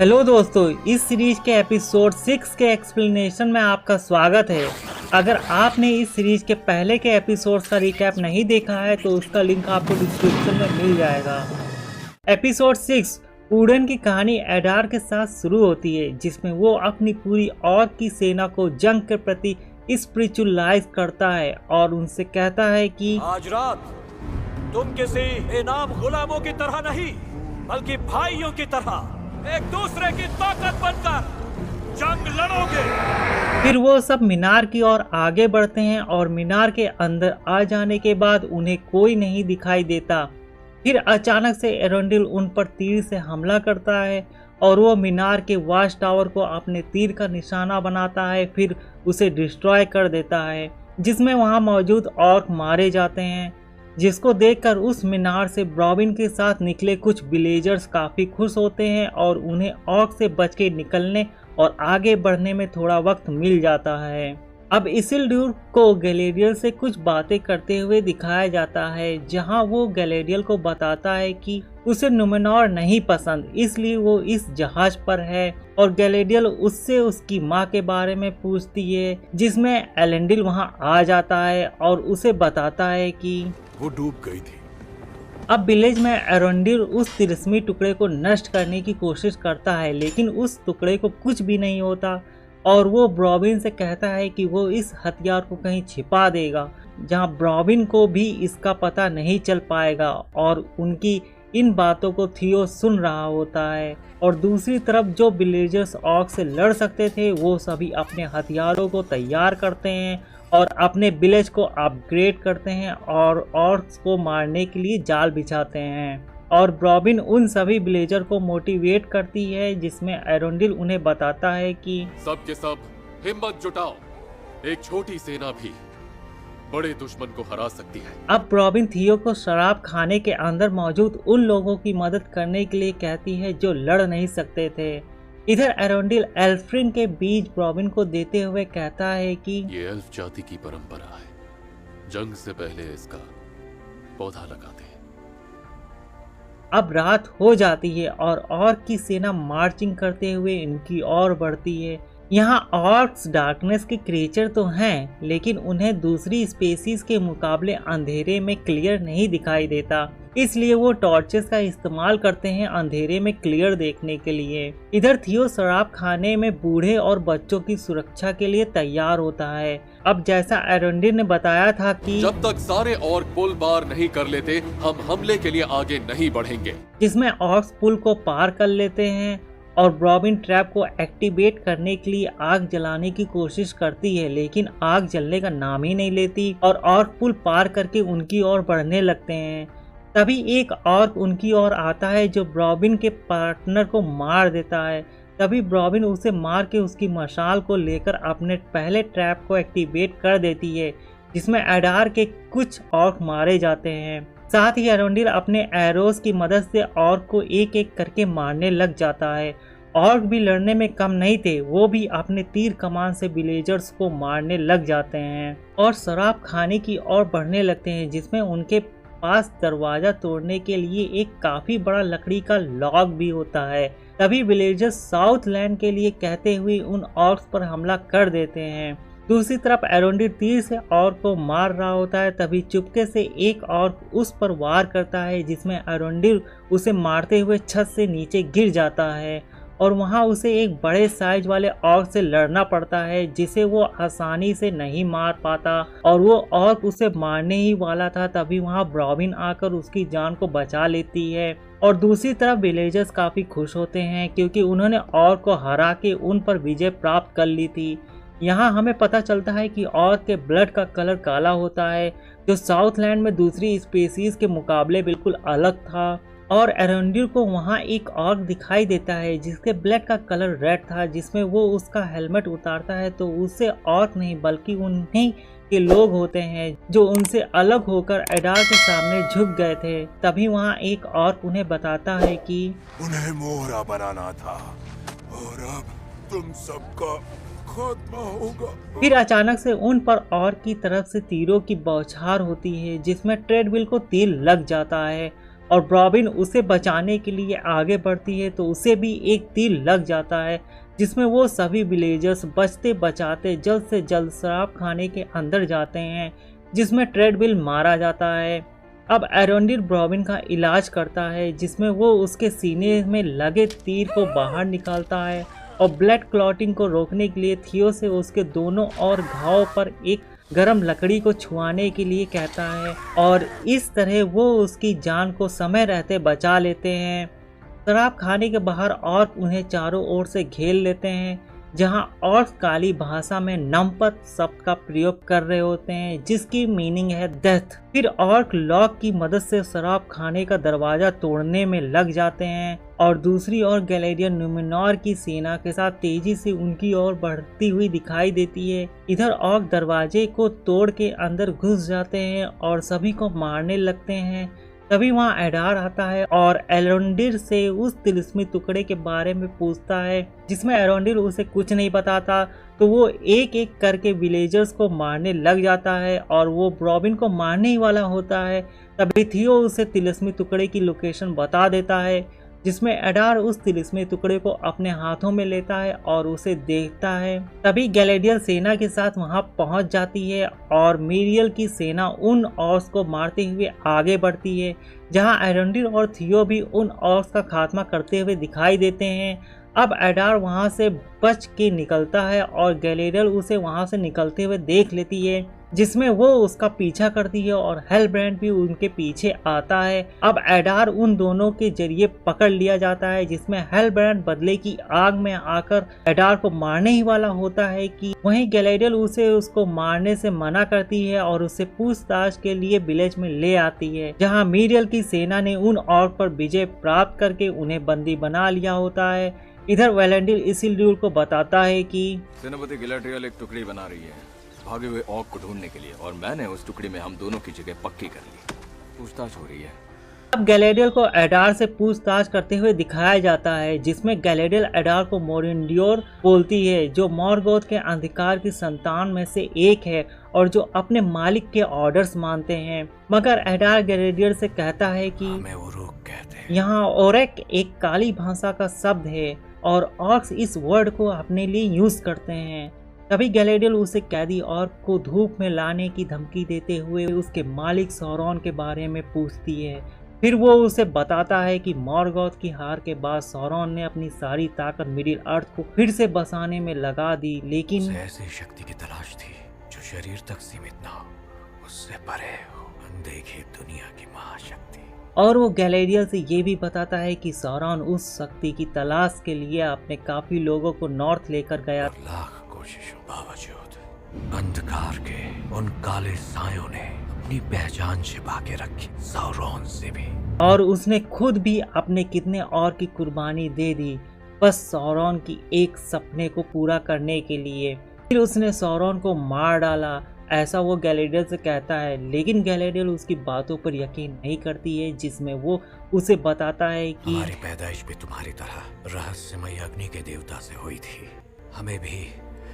Hello दोस्तों, इस series के एपिसोड 6 के एक्सप्लेनेशन में आपका स्वागत है। अगर आपने इस सीरीज के पहले के एपिसोड्स का रिकैप नहीं देखा है तो उसका लिंक आपको डिस्क्रिप्शन में मिल जाएगा। एपिसोड 6 उडन की कहानी एडार के साथ शुरू होती है, जिसमें वो अपनी पूरी ऑर्क की सेना को जंग के प्रति स्पिरिचुअलाइज करता है और उनसे कहता है कि आज रात तुम किसी इनाम गुलामों की तरह नहीं बल्कि भाइयों की तरह एक दूसरे की ताकत बनकर जंग लड़ोगे। फिर वो सब मीनार की ओर आगे बढ़ते हैं और मीनार के अंदर आ जाने के बाद उन्हें कोई नहीं दिखाई देता। फिर अचानक से एरंडिल उन पर तीर से हमला करता है और वो मीनार के वॉच टावर को अपने तीर का निशाना बनाता है, फिर उसे डिस्ट्रॉय कर देता है, जिसमें वहाँ मौजूद ऑर्क मारे जाते हैं। जिसको देखकर उस मीनार से ब्रॉबिन के साथ निकले कुछ विलेजर्स काफ़ी खुश होते हैं और उन्हें ऑर्क से बच के निकलने और आगे बढ़ने में थोड़ा वक्त मिल जाता है। अब इसिल्डुर को गैलेरियल से कुछ बातें करते हुए दिखाया जाता है, जहां वो गैलेरियल को बताता है कि उसे नुमेनॉर नहीं पसंद, इसलिए वो इस जहाज पर है। और गैलेरियल उससे उसकी माँ के बारे में पूछती है, जिसमें एलेंडिल वहां आ जाता है और उसे बताता है कि वो डूब गई थी। अब विलेज में एरंडिल उस तिरस्मी टुकड़े को नष्ट करने की कोशिश करता है, लेकिन उस टुकड़े को कुछ भी नहीं होता और वो ब्रॉबिन से कहता है कि वो इस हथियार को कहीं छिपा देगा जहां ब्रॉबिन को भी इसका पता नहीं चल पाएगा। और उनकी इन बातों को थियो सुन रहा होता है और दूसरी तरफ जो विलेजर्स ऑर्क से लड़ सकते थे वो सभी अपने हथियारों को तैयार करते हैं और अपने विलेज को अपग्रेड करते हैं और ऑर्क्स को मारने के लिए जाल बिछाते हैं। और ब्रॉबिन उन सभी विलेजर को मोटिवेट करती है, जिसमें एरंडिल उन्हें बताता है कि सब के सब हिम्मत जुटाओ, एक छोटी सेना भी बड़े दुश्मन को हरा सकती है। अब ब्रॉबिन थियो को शराब खाने के अंदर मौजूद उन लोगों की मदद करने के लिए कहती है जो लड़ नहीं सकते थे। इधर एरंडिल एल्फ्रिन के बीज ब्रॉबिन को देते हुए कहता है कि ये एल्फ जाति की परंपरा है, जंग से पहले इसका पौधा लगाते हैं। अब रात हो जाती है और ऑर्क की सेना मार्चिंग करते हुए इनकी ओर बढ़ती है। यहाँ ऑर्क्स डार्कनेस के क्रिएचर तो हैं, लेकिन उन्हें दूसरी स्पेसीज के मुकाबले अंधेरे में क्लियर नहीं दिखाई देता, इसलिए वो टॉर्चेस का इस्तेमाल करते हैं अंधेरे में क्लियर देखने के लिए। इधर थियो शराब खाने में बूढ़े और बच्चों की सुरक्षा के लिए तैयार होता है। अब जैसा एरंडिल ने बताया था कि जब तक सारे ऑर्क पुल पार नहीं कर लेते हम हमले के लिए आगे नहीं बढ़ेंगे, जिसमें ऑर्क्स पुल को पार कर लेते हैं और ब्रॉबिन ट्रैप को एक्टिवेट करने के लिए आग जलाने की कोशिश करती है, लेकिन आग जलने का नाम ही नहीं लेती और ऑर्क पुल पार करके उनकी ओर बढ़ने लगते हैं। तभी एक ऑर्क उनकी ओर आता है जो ब्रॉबिन के पार्टनर को मार देता है। तभी ब्रॉबिन उसे मार के उसकी मशाल को लेकर अपने पहले ट्रैप को एक्टिवेट कर देती है, जिसमें एडार के कुछ ऑर्क मारे जाते हैं। साथ ही एरंडिल अपने एरोस की मदद से ऑर्क को एक एक करके मारने लग जाता है। ऑर्क भी लड़ने में कम नहीं थे, वो भी अपने तीर कमान से विलेजर्स को मारने लग जाते हैं और शराब खाने की ओर बढ़ने लगते हैं, जिसमें उनके पास दरवाजा तोड़ने के लिए एक काफी बड़ा लकड़ी का लॉग भी होता है। तभी विलेजर्स साउथ लैंड के लिए कहते हुए उन ऑर्क्स पर हमला कर देते हैं। दूसरी तरफ एरंडिल तीर से ऑर्क को मार रहा होता है, तभी चुपके से एक ऑर्क उस पर वार करता है, जिसमें एरंडिल उसे मारते हुए छत से नीचे गिर जाता है और वहां उसे एक बड़े साइज वाले ऑर्क से लड़ना पड़ता है, जिसे वो आसानी से नहीं मार पाता और वो ऑर्क उसे मारने ही वाला था। तभी वहां ब्रॉबिन आकर उसकी जान को बचा लेती है और दूसरी तरफ विलेजर्स काफी खुश होते हैं क्योंकि उन्होंने ऑर्क को हरा के उन पर विजय प्राप्त कर ली थी। यहाँ हमें पता चलता है कि ऑर्क के ब्लड का कलर काला होता है, जो साउथलैंड में दूसरी स्पेसीज के मुकाबले बिल्कुल अलग था। और एरंडिल को वहाँ एक ऑर्क दिखाई देता है जिसके ब्लड का कलर रेड था, जिसमें वो उसका हेलमेट उतारता है तो उससे ऑर्क नहीं बल्कि उन्हीं के लोग होते हैं जो उनसे अलग होकर एडार के सामने झुक गए थे। तभी वहाँ एक ऑर्क उन्हें बताता है कि उन्हें मोहरा बनाना था और अब तुम सबका खात्मा होगा। फिर अचानक से उन पर ऑर्क की तरफ से तीरों की बौछार होती है, जिसमें ट्रेडविल को तीर लग जाता है और रॉबिन उसे बचाने के लिए आगे बढ़ती है तो उसे भी एक तीर लग जाता है, जिसमें वो सभी विलेजर्स बचते बचाते जल्द से जल्द शराब खाने के अंदर जाते हैं, जिसमें ट्रेडविल मारा जाता है। अब एरोंडिल रॉबिन का इलाज करता है, जिसमें वो उसके सीने में लगे तीर को बाहर निकालता है और ब्लड क्लॉटिंग को रोकने के लिए थियो से उसके दोनों और घाव पर एक गरम लकड़ी को छुआने के लिए कहता है और इस तरह वो उसकी जान को समय रहते बचा लेते हैं। शराब खाने के बाहर ऑर्क उन्हें चारों ओर से घेर लेते हैं, जहां ऑर्क काली भाषा में नमपत शब्द का प्रयोग कर रहे होते हैं, जिसकी मीनिंग है डेथ। फिर ऑर्क लॉक की मदद से शराब खाने का दरवाजा तोड़ने में लग जाते हैं और दूसरी ओर गैलेडियन न्यूमेनॉर की सेना के साथ तेजी से उनकी ओर बढ़ती हुई दिखाई देती है। इधर ऑर्क दरवाजे को तोड़ के अंदर घुस जाते हैं और सभी को मारने लगते हैं। तभी वहाँ एडार आता है और एरोंडिल से उस तिलिस्मी टुकड़े के बारे में पूछता है, जिसमें एरोंडिल उसे कुछ नहीं बताता। तो वो एक एक करके विलेजर्स को मारने लग जाता है और वो रॉबिन को मारने ही वाला होता है। तभी थियो उसे तिलिस्मी टुकड़े की लोकेशन बता देता है, जिसमें एडार उस तिलिस्मी टुकड़े को अपने हाथों में लेता है और उसे देखता है। तभी गैलेडियल सेना के साथ वहां पहुंच जाती है और मीरियल की सेना उन ऑर्क्स को मारते हुए आगे बढ़ती है, जहां एरोंडिल और थियो भी उन ऑर्क्स का खात्मा करते हुए दिखाई देते हैं। अब एडार वहां से बच के निकलता है और गैलेडियल उसे वहां से निकलते हुए देख लेती है, जिसमें वो उसका पीछा करती है और हेलब्रांड भी उनके पीछे आता है। अब एडार उन दोनों के जरिए पकड़ लिया जाता है, जिसमें हेलब्रांड बदले की आग में आकर एडार को मारने ही वाला होता है कि वहीं गैलेडियल उसे उसको मारने से मना करती है और उसे पूछताछ के लिए विलेज में ले आती है, जहां मीरियल की सेना ने उन ऑर्क पर विजय प्राप्त करके उन्हें बंदी बना लिया होता है। इधर वेलेंडिल इसिल्ड्यूर को बताता है कि सेनापति गैलेड्रियल एक टुकड़ी बना रही है भागे हुए ऑर्क को ढूंढने के लिए, और मैंने उस टुकड़ी में हम दोनों की जगह पक्की कर ली। पूछताछ हो रही है। अब गैलेडियल को एडार से पूछताछ करते हुए दिखाया जाता है, जिसमें गैलेडियल एडार को मोरिंडियोर बोलती है, जो मॉर्गोथ के अंधकार की संतान में से एक है और जो अपने मालिक के ऑर्डर्स मानते हैं। मगर एडार गैलेडियल से कहता है कि हमें उरुक कहते हैं। यहाँ ओरेक एक काली भाषा का शब्द है और ऑर्क्स इस वर्ड को अपने लिए यूज करते हैं। तभी गैलेडियल उसे कैदी ऑर्क को धूप में लाने की धमकी देते हुए उसके मालिक सौरॉन के बारे में पूछती है। फिर वो उसे बताता है कि मॉर्गोथ की हार के बाद सौरॉन ने अपनी सारी ताकत मिडिल अर्थ को फिर से बसाने में लगा दी, लेकिन ऐसी शक्ति की तलाश थी जो शरीर तक सीमित ना हो, उससे परे हो, अनदेखी दुनिया की महाशक्ति। और वो गैलेडियल से ये भी बताता है कि सौरॉन उस शक्ति की तलाश के लिए अपने काफी लोगों को नॉर्थ लेकर गया। लाख कोशिशों बावजूद अंधकार के उन काले सायों ने अपनी पहचान छिपा के रखी, सौरॉन से भी। और उसने खुद भी अपने कितने और की कुर्बानी दे दी, बस सौरॉन की एक सपने को पूरा करने के लिए। फिर उसने सौरॉन को मार डाला, ऐसा वो गैलेडियल से कहता है, लेकिन गैलेडियल उसकी बातों पर यकीन नहीं करती है, जिसमें वो उसे बताता है कि हमारी पैदाइश भी तुम्हारी तरह रहस्यमय अग्नि के देवता से हुई थी। हमें भी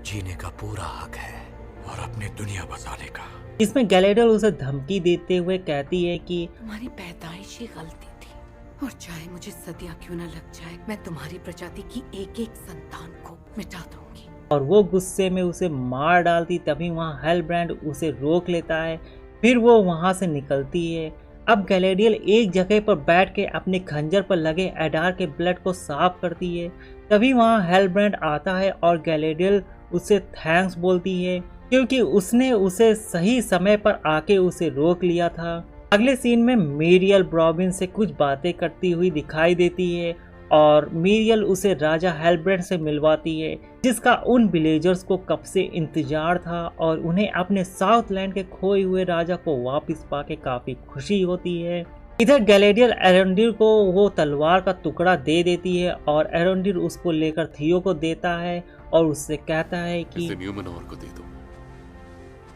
जीने का पूरा हक है और अपनी दुनिया बसाने का। इसमें गैलेडियल उसे धमकी देते हुए कहती है कि तुम्हारी पैदाइश ही गलती थी और चाहे मुझे सदियां क्यों न लग जाए, मैं तुम्हारी प्रजाति की एक एक संतान को मिटा दूंगी। और वो गुस्से में उसे मार डालती। तभी वहाँ हेलब्रांड उसे रोक लेता है, फिर वो वहाँ से निकलती है। अब गैलेडियल एक जगह पर बैठ के अपने खंजर पर लगे एडार के ब्लड को साफ करती है। तभी वहाँ हेलब्रांड आता है और गैलेडियल उसे थैंक्स बोलती है, क्योंकि उसने उसे सही समय पर आके उसे रोक लिया था। अगले सीन में मीरियल रॉबिन से कुछ बातें करती हुई दिखाई देती है और मीरियल उसे राजा हेलब्रांड से मिलवाती है, जिसका उन विलेजर्स को कब से इंतजार था और उन्हें अपने साउथलैंड के खोए हुए राजा को वापस पाके काफी खुशी होती है। इधर गैलेडियल एरोंडिल को वो तलवार का टुकड़ा दे देती है और एरोंडिल उसको लेकर थियो को देता है और उससे कहता है कि इसे न्यूमेनॉर को दे दो,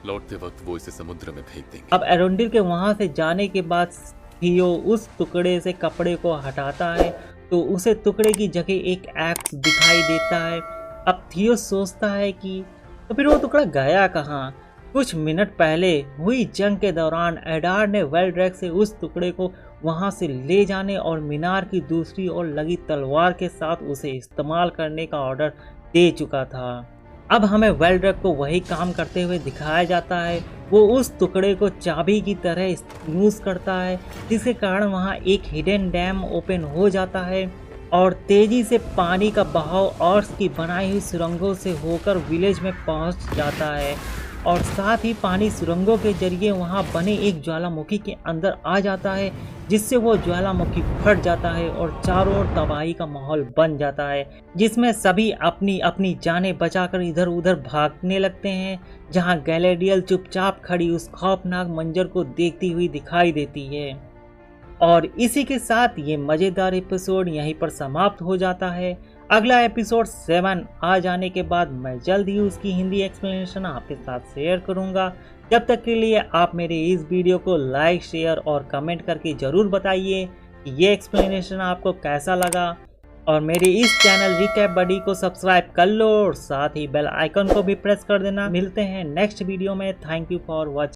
लौटते वक्त वो इसे समुद्र में फेंक देंगे। अब एरोंडिल के वहां से जाने के बाद थियो उस टुकड़े से कपड़े को हटाता है तो उसे टुकड़े की जगह एक एक्स दिखाई देता है। अब थियो सोचता है कि तो फिर वो टुकड़ा गया कहाँ। कुछ मिनट पहले हुई जंग के दौरान एडार ने वेल्ड्रैक से उस टुकड़े को वहां से ले जाने और मीनार की दूसरी ओर लगी तलवार के साथ उसे इस्तेमाल करने का ऑर्डर दे चुका था। अब हमें वेल्ड्रक को वही काम करते हुए दिखाया जाता है। वो उस टुकड़े को चाबी की तरह यूज करता है, जिसके कारण वहाँ एक हिडन डैम ओपन हो जाता है और तेजी से पानी का बहाव ऑर्स की बनाई हुई सुरंगों से होकर विलेज में पहुँच जाता है और साथ ही पानी सुरंगों के जरिए वहां बने एक ज्वालामुखी के अंदर आ जाता है, जिससे वो ज्वालामुखी फट जाता है और चारों ओर तबाही का माहौल बन जाता है, जिसमें सभी अपनी अपनी जानें बचाकर इधर उधर भागने लगते हैं। जहां गैलेडियल चुपचाप खड़ी उस खौफनाक मंजर को देखती हुई दिखाई देती है। और इसी के साथ ये मज़ेदार एपिसोड यहीं पर समाप्त हो जाता है। अगला एपिसोड 7 आ जाने के बाद मैं जल्द ही उसकी हिंदी एक्सप्लेनेशन आपके साथ शेयर करूंगा। जब तक के लिए आप मेरे इस वीडियो को लाइक, शेयर और कमेंट करके ज़रूर बताइए कि ये एक्सप्लेनेशन आपको कैसा लगा। और मेरे इस चैनल रिकैप बडी को सब्सक्राइब कर लो और साथ ही बेल आइकन को भी प्रेस कर देना। मिलते हैं नेक्स्ट वीडियो में। Thank you for watching.